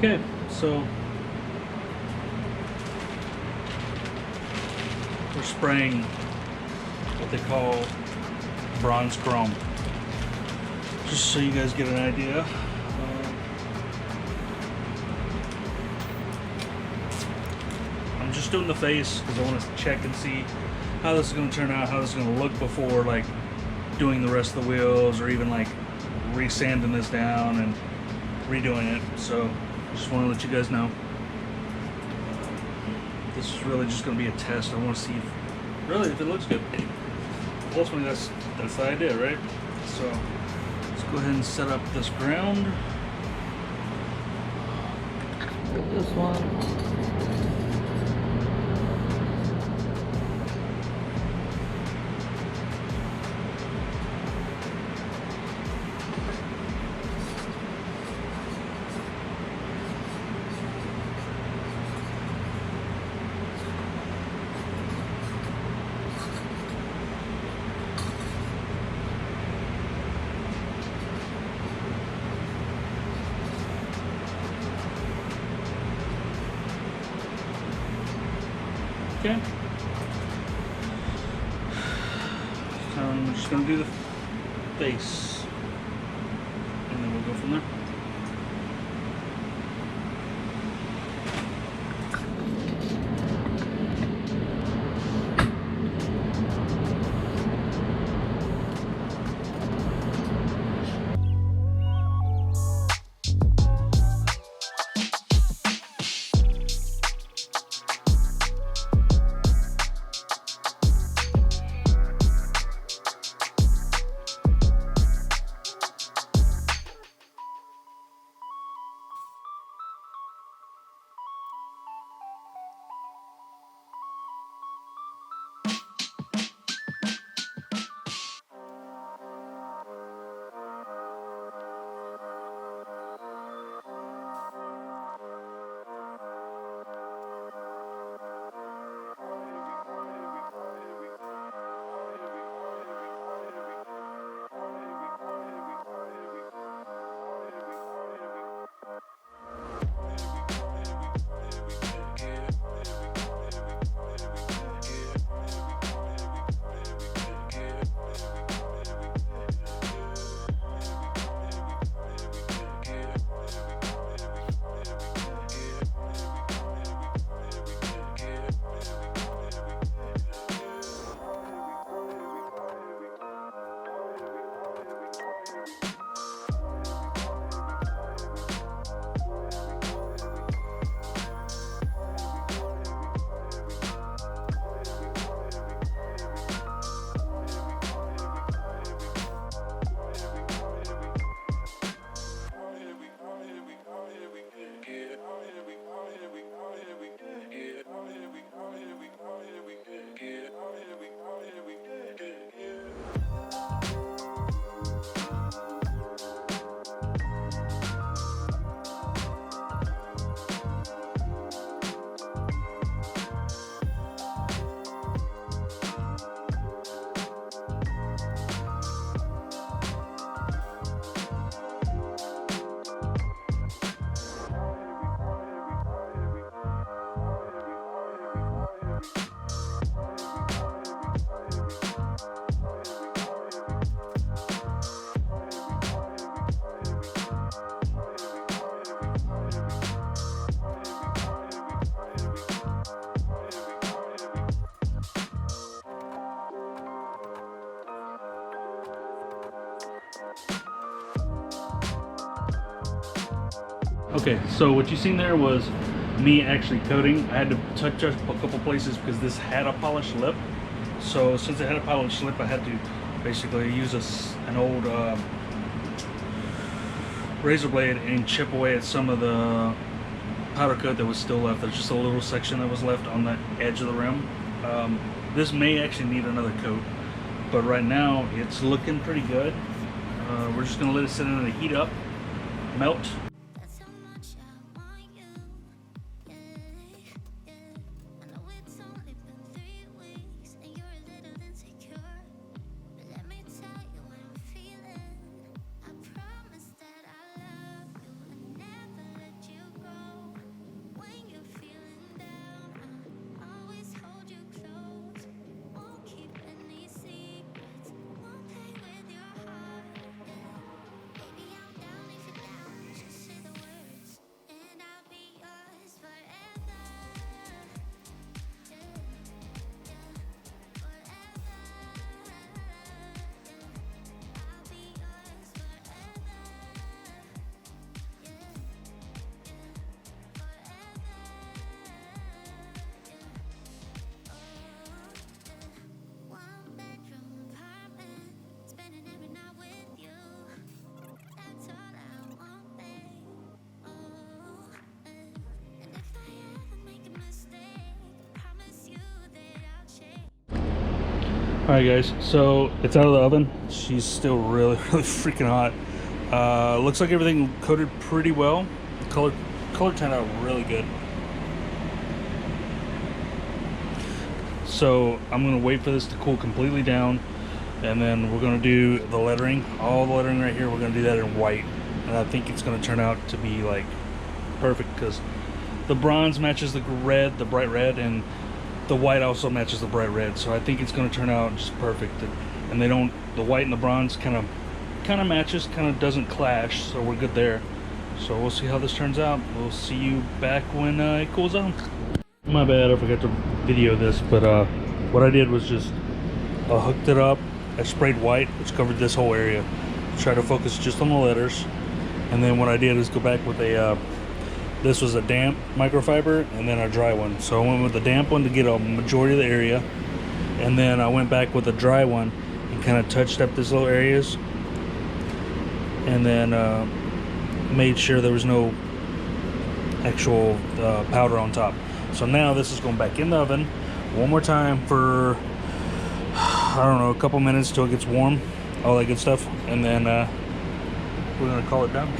Okay, so we're spraying what they call bronze chrome. Just so you guys get an idea. I'm just doing the face because I want to check and see how this is going to turn out, how this is going to look before like doing the rest of the wheels or even like re-sanding this down and redoing it. So just want to let you guys know. This is really just going to be a test. I want to see if it looks good. Ultimately, that's the idea, right? So let's go ahead and set up this ground. This one. Okay. So I'm just going to do the face, and then we'll go from there. Okay, so what you seen there was me actually coating. I had to touch up a couple places because this had a polished lip. So since it had a polished lip, I had to basically use an old razor blade and chip away at some of the powder coat that was still left. There's just a little section that was left on the edge of the rim. This may actually need another coat, but right now it's looking pretty good. We're just gonna let it sit in and heat up, melt. Promise that I love you and never let you go. Alright guys, so it's out of the oven. She's still really freaking hot. Looks like everything coated pretty well. The color turned out really good. So I'm gonna wait for this to cool completely down, and then we're gonna do the lettering. All the lettering right here, we're gonna do that in white, and I think it's gonna turn out to be like perfect because the bronze matches the red, the bright red, and the white also matches the bright red. So I think it's gonna turn out just perfect. And they don't, the white and the bronze kind of matches, kind of doesn't clash, so we're good there. So we'll see how this turns out. We'll see you back when it cools down. My bad, I forgot to video this, but what I did was just hooked it up. I sprayed white, which covered this whole area. Try to focus just on the letters, and then what I did is go back with a this was a damp microfiber and then a dry one. So I went with the damp one to get a majority of the area, and then I went back with a dry one and kind of touched up these little areas, and then made sure there was no actual powder on top. So now this is going back in the oven one more time for, I don't know, a couple minutes till it gets warm, all that good stuff, and then we're gonna call it done.